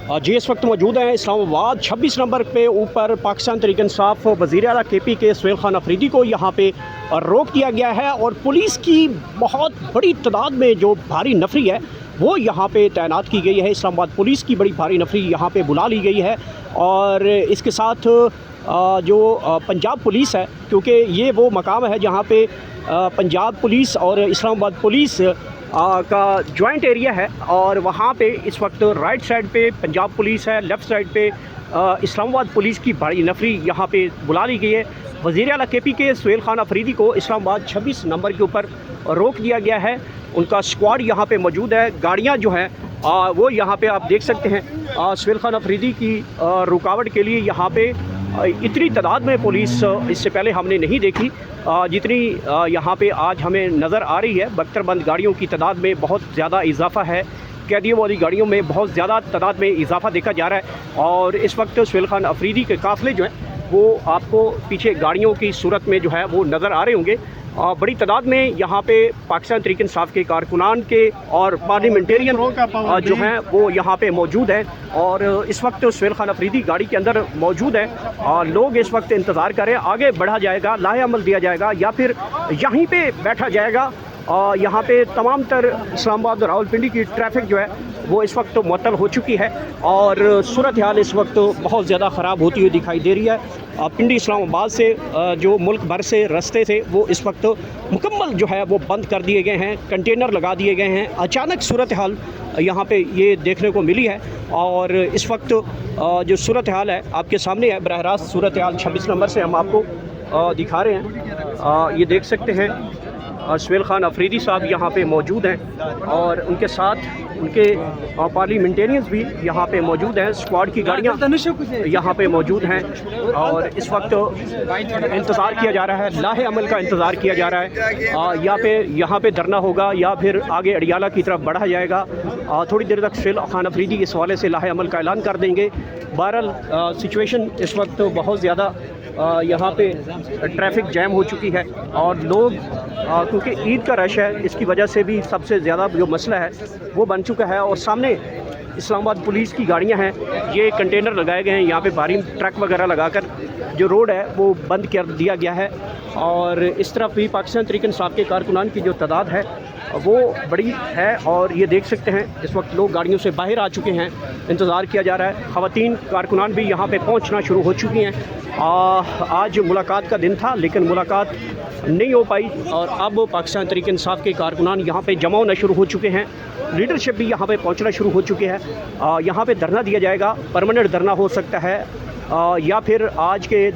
जी इस वक्त मौजूद हैं इस्लामाबाद 26 नंबर पे ऊपर पाकिस्तान तहरीक इंसाफ वज़ीर आला KP के सुहेल खान अफरीदी को यहाँ पे रोक दिया गया है और पुलिस की बहुत बड़ी तादाद में जो भारी नफरी है वो यहाँ पे तैनात की गई है। इस्लामाबाद पुलिस की बड़ी भारी नफरी यहाँ पे बुला ली गई है और इसके साथ जो पंजाब पुलिस है, क्योंकि ये वो मकाम है जहाँ पे पंजाब पुलिस और इस्लामाबाद पुलिस का जॉइंट एरिया है और वहाँ पे इस वक्त राइट साइड पे पंजाब पुलिस है, लेफ़्ट साइड पे इस्लामाबाद पुलिस की बड़ी नफरी यहाँ पे बुला ली गई है। वज़ीर आला KP के सुहेल खान अफरीदी को इस्लामाबाद 26 नंबर के ऊपर रोक दिया गया है। उनका स्क्वाड यहाँ पे मौजूद है। गाड़ियाँ जो हैं वो यहाँ पे आप देख सकते हैं। सुहेल खान अफरीदी की रुकावट के लिए यहाँ पे इतनी तादाद में पुलिस इससे पहले हमने नहीं देखी जितनी यहाँ पे आज हमें नज़र आ रही है। बख्तरबंद गाड़ियों की तादाद में बहुत ज़्यादा इजाफा है, कैदियों वाली गाड़ियों में बहुत ज़्यादा तादाद में इजाफा देखा जा रहा है और इस वक्त सुहेल खान अफरीदी के काफ़िले जो हैं वो आपको पीछे गाड़ियों की सूरत में जो है वो नज़र आ रहे होंगे। बड़ी तादाद में यहाँ पे पाकिस्तान तहरीक इंसाफ के कारकुनान के और पार्लियामेंटेरियन जो हैं वो यहाँ पे मौजूद हैं और इस वक्त सुहेल खान अफरीदी गाड़ी के अंदर मौजूद है और लोग इस वक्त इंतज़ार करें, आगे बढ़ा जाएगा, लाहे अमल दिया जाएगा या फिर यहीं पे बैठा जाएगा। यहाँ पे तमाम तर इस्लामाबाद और रावलपिंडी की ट्रैफिक जो है वो इस वक्त मुअत्तल हो चुकी है और सूरत हाल इस वक्त बहुत ज़्यादा ख़राब होती हुई दिखाई दे रही है। पिंडी इस्लामाबाद से जो मुल्क भर से रास्ते थे वो इस वक्त मुकम्मल जो है वो बंद कर दिए गए हैं, कंटेनर लगा दिए गए हैं। अचानक सूरत हाल यहाँ पे ये देखने को मिली है और इस वक्त जो सूरत हाल है आपके सामने है। बरह रास्त सूरत हाल 26 नंबर से हम आपको दिखा रहे हैं। ये देख सकते हैं सुहेल खान अफरीदी साहब यहाँ पे मौजूद हैं और उनके साथ उनके पार्लियामेंटेरियंस भी यहाँ पे मौजूद हैं। स्क्वाड की गाड़ियाँ यहाँ पे मौजूद हैं और इस वक्त इंतज़ार किया जा रहा है, लाहे अमल का इंतज़ार किया जा रहा है। या फिर यहाँ पे धरना होगा या फिर आगे अडियाला की तरफ बढ़ा जाएगा। थोड़ी देर तक सुहेल खान अफरीदी इस हवाले से लाहे अमल का ऐलान कर देंगे। बहरहाल सिचुएशन इस वक्त बहुत ज़्यादा यहाँ पे ट्रैफिक जैम हो चुकी है और लोग क्योंकि ईद का रश है इसकी वजह से भी सबसे ज़्यादा जो मसला है वो बन चुका है। और सामने इस्लामाबाद पुलिस की गाड़ियाँ हैं, ये कंटेनर लगाए गए हैं, यहाँ पे भारी ट्रक वगैरह लगाकर जो रोड है वो बंद कर दिया गया है और इस तरफ भी पाकिस्तान तहरीक इंसाफ के कारकुनान की जो तादाद है वो बड़ी है और ये देख सकते हैं इस वक्त लोग गाड़ियों से बाहर आ चुके हैं, इंतज़ार किया जा रहा है। ख़वातीन कारकुनान भी यहाँ पे पहुँचना शुरू हो चुकी हैं। आज मुलाकात का दिन था लेकिन मुलाकात नहीं हो पाई और अब पाकिस्तान तहरीक इंसाफ के कारकुनान यहाँ पे जमा होना शुरू हो चुके हैं। लीडरशिप भी यहाँ पे पहुँचना शुरू हो चुके हैं। यहाँ पे धरना दिया जाएगा, परमानेंट धरना हो सकता है या फिर आज के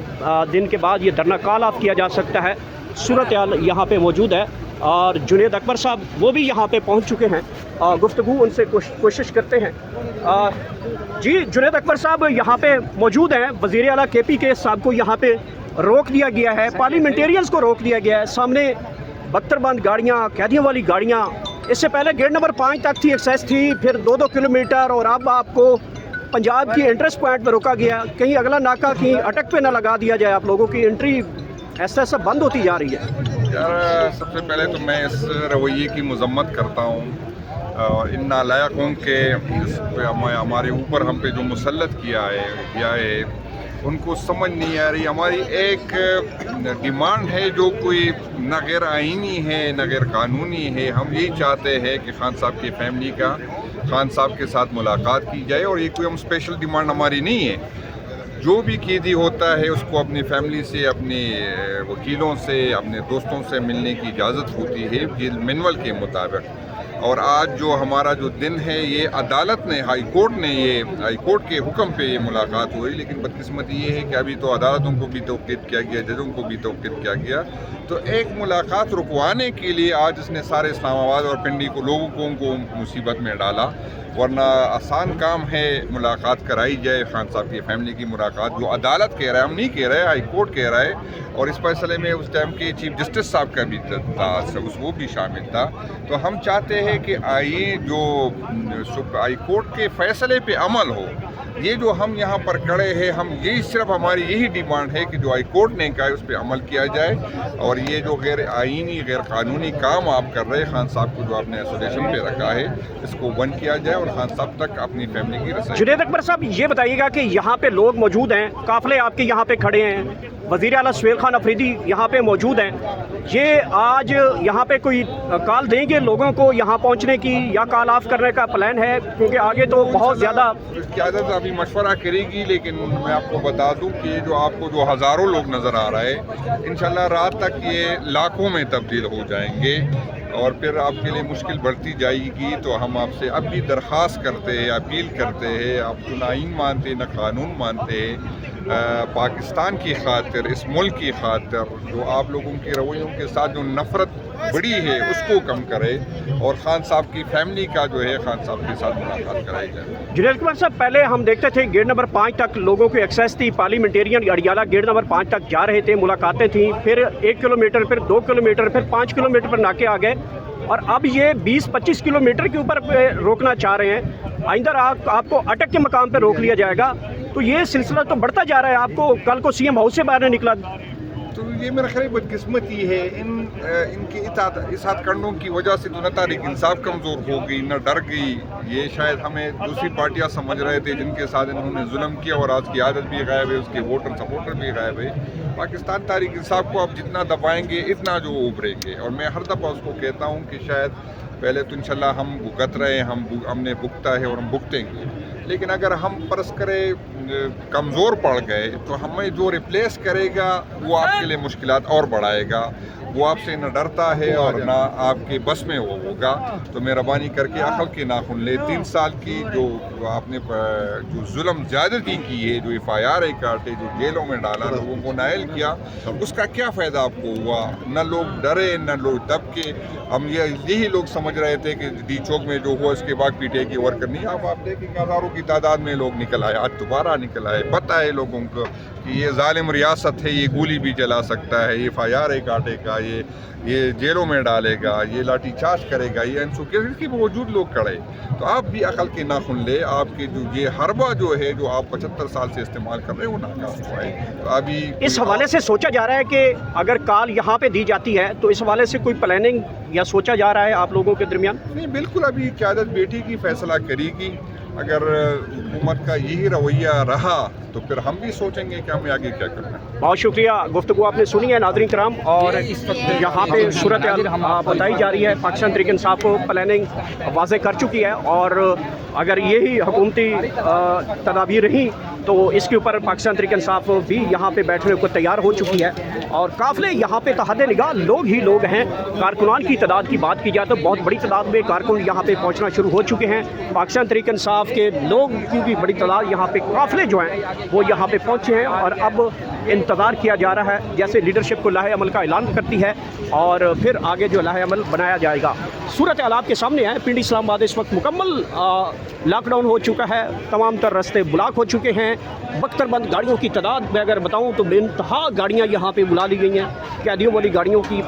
दिन के बाद ये धरना कॉल ऑफ किया जा सकता है। सूरत हाल यहाँ पे मौजूद है और जुनेद अकबर साहब वो भी यहाँ पे पहुँच चुके हैं। गुफ्तगू उनसे कोशिश करते हैं। जी जुनेद अकबर साहब यहाँ पे मौजूद हैं। वज़ीर आला KP के साहब को यहाँ पे रोक दिया गया है, पार्लियामेंटेरियंस को रोक दिया गया है। सामने बख्तरबंद गाड़ियाँ, कैदियों वाली गाड़ियाँ, इससे पहले गेट नंबर 5 तक थी, एक्सेस थी, फिर 2-2 किलोमीटर और अब आपको पंजाब की एंट्रेंस पॉइंट पर रोका गया। कहीं अगला नाका कहीं अटक पे ना लगा दिया जाए, आप लोगों की एंट्री ऐसा बंद होती जा रही है। यार सबसे पहले तो मैं इस रवैये की मजम्मत करता हूँ। इन नालायकों के हमारे ऊपर हम पे जो मुसल्लत किया है उनको समझ नहीं आ रही। हमारी एक डिमांड है जो कोई न गैर आइनी है न गैर कानूनी है। हम यही चाहते हैं कि खान साहब की फैमिली का खान साहब के साथ मुलाकात की जाए और ये कोई हम स्पेशल डिमांड हमारी नहीं है। जो भी कैदी होता है उसको अपनी फैमिली से, अपने वकीलों से, अपने दोस्तों से मिलने की इजाज़त होती है जेल मैनुअल के मुताबिक। और आज जो हमारा जो दिन है ये अदालत ने, हाई कोर्ट के हुक्म पे ये मुलाकात हुई, लेकिन बदकिस्मती ये है कि अभी तो अदालतों को भी तौक़ीद किया गया, जजों को भी तौक़ीद किया गया। तो एक मुलाकात रुकवाने के लिए आज इसने सारे इस्लामाबाद और पिंडी को लोगों को मुसीबत में डाला। वरना आसान काम है, मुलाकात कराई जाए खान साहब की फैमिली की मुलाकात, जो अदालत कह रहा है, हम नहीं कह रहे, हाई कोर्ट कह रहा है। और इस फैसले में उस टाइम के चीफ जस्टिस साहब का भी था, वो भी शामिल था। तो हम चाहते ہے کہ آئیے جو ہائی کورٹ کے فیصلے پہ عمل ہو. یہ جو ہم یہاں پر کھڑے ہیں, ہم یہی صرف ہماری یہی ڈیمانڈ ہے کہ جو ہائی کورٹ نے کہا ہے اس پہ عمل کیا جائے, اور یہ جو غیر آئینی غیر قانونی کام آپ کر رہے خان صاحب کو جو آپ نے ایسولیشن پہ رکھا ہے اس کو بند کیا جائے اور خان صاحب تک اپنی فیملی کی رسائی. جنید اکبر صاحب یہ بتائیے گا کہ یہاں پہ لوگ موجود ہیں, قافلے آپ کے یہاں پہ کھڑے ہیں, وزیر اعلیٰ سہیل خان افریدی یہاں پہ موجود ہیں, یہ آج یہاں پہ کوئی کال دیں گے لوگوں کو یہاں پہنچنے کی یا کال آف کرنے کا پلان ہے؟ کیونکہ آگے تو بہت زیادہ قیادت ابھی مشورہ کرے گی, لیکن میں آپ کو بتا دوں کہ جو آپ کو جو ہزاروں لوگ نظر آ رہا ہے انشاءاللہ رات تک یہ لاکھوں میں تبدیل ہو جائیں گے, اور پھر آپ کے لیے مشکل بڑھتی جائے گی. تو ہم آپ سے اب بھی درخواست کرتے ہیں, اپیل کرتے ہیں, آپ نہ آئین مانتے نہ قانون مانتے, پاکستان کی خاطر, اس ملک کی خاطر جو آپ لوگوں کے رویوں کے ساتھ جو نفرت بڑی ہے اس کو کم کرے, اور خان صاحب کی فیملی کا جو ہے خان صاحب کے ساتھ ملاقات کرائی جائے. جنید اکبر صاحب پہلے ہم دیکھتے تھے گیٹ نمبر 5 تک لوگوں کو ایکسیس تھی, پارلیمنٹیرین اڈیالہ گیٹ نمبر 5 تک جا رہے تھے, ملاقاتیں تھیں, پھر 1 کلومیٹر, پھر 2 کلومیٹر, پھر 5 کلومیٹر پر ناکے آ گئے, اور اب یہ 20-25 کلومیٹر کے اوپر روکنا چاہ رہے ہیں. آئندہ آپ کو اٹک کے مقام پہ روک لیا جائے گا. تو یہ سلسلہ تو بڑھتا جا رہا ہے. آپ کو کل کو سی ایم ہاؤس سے باہر نہیں نکلا, تو یہ میرا خیال بدقسمتی ہے. ان کے اطاعت کرنوں کی وجہ سے تو نہ تحریک انصاف کمزور ہو گئی نہ ڈر گئی. یہ شاید ہمیں دوسری پارٹیاں سمجھ رہے تھے جن کے ساتھ انہوں نے ظلم کیا, اور آج کی عادت بھی غائب ہے, اس کے ووٹر سپورٹر بھی غائب ہے. پاکستان تحریک انصاف کو آپ جتنا دبائیں گے اتنا جو ابھریں گے, اور میں ہر دفعہ اس کو کہتا ہوں کہ شاید پہلے تو انشاءاللہ ہم بھگت رہے ہیں, ہم نے بھگتا ہے اور ہم بھگتیں گے, لیکن اگر ہم فرض کرے کمزور پڑ گئے تو ہمیں جو ریپلیس کرے گا وہ آپ کے لیے مشکلات اور بڑھائے گا. وہ آپ سے نہ ڈرتا ہے اور نہ آپ کے بس میں وہ ہوگا. تو مہربانی کر کے عقل کے ناخن لے. 3 سال کی جو آپ نے جو ظلم زیادتی کی ہے, جو FIR کاٹے, جو جیلوں میں ڈالا, لوگوں کو نائل کیا, اس کا کیا فائدہ آپ کو ہوا؟ نہ لوگ ڈرے نہ لوگ دب کے. ہم یہی لوگ سمجھ رہے تھے کہ ڈی چوک میں جو ہوا اس کے بعد PTI کی ورکر نہیں. اب آپ دیکھیں ہزاروں کی تعداد میں لوگ نکل آئے, آج دوبارہ نکل آئے. پتہ ہے لوگوں کو کہ یہ ظالم ریاست ہے, یہ گولی بھی چلا سکتا ہے, یہ FIR کاٹے گا, یہ جیلوں میں ڈالے گا, یہ لاٹھی چارج کرے گا, یہ انسیکیورٹی کے باوجود لوگ کھڑے. تو آپ بھی عقل کے ناخن لے. آپ کے جو یہ حربہ جو ہے جو آپ 75 سال سے استعمال کر رہے ہیں وہ ناکام ہوا ہے. تو ابھی اس حوالے سے سوچا جا رہا ہے کہ اگر کال یہاں پہ دی جاتی ہے تو اس حوالے سے کوئی پلاننگ یا سوچا جا رہا ہے آپ لوگوں کے درمیان؟ نہیں, بالکل ابھی قیادت بیٹی کی فیصلہ کرے گی. اگر حکومت کا یہی رویہ رہا تو پھر ہم بھی سوچیں گے کہ ہمیں آگے کیا کرنا ہے. بہت شکریہ. گفتگو آپ نے سنی ہے ناظرین کرام, اور یہاں پہ صورتحال بتائی جا رہی ہے. پاکستان تحریک انصاف کو پلاننگ واضح کر چکی ہے, اور اگر یہی حکومتی تدابیر رہیں تو اس کے اوپر پاکستان تحریک انصاف بھی یہاں پہ بیٹھنے کو تیار ہو چکی ہے. اور قافلے یہاں پہ تحت نگاہ لوگ ہی لوگ ہیں. کارکنان کی تعداد کی بات کی جائے تو بہت بڑی تعداد میں کارکن یہاں پہ پہنچنا شروع ہو چکے ہیں. پاکستان تحریک انصاف کے لوگ کی بھی بڑی تعداد یہاں پہ, قافلے جو ہیں وہ یہاں پہ پہنچے ہیں, اور اب انتظار کیا جا رہا ہے جیسے لیڈرشپ کو لاہے عمل کا اعلان کرتی ہے, اور پھر آگے جو لاہے عمل بنایا جائے گا. صورت حال آپ کے سامنے ہے. پنڈی اسلام آباد اس وقت مکمل لاک ڈاؤن ہو چکا ہے. تمام تر راستے بلاک ہو چکے ہیں. بختر بند گاڑیوں کی تعداد میں اگر بتاؤں تو بے انتہا گاڑیاں یہاں پہ بلا لی گئی ہیں. قیدیوں والی گاڑیوں کی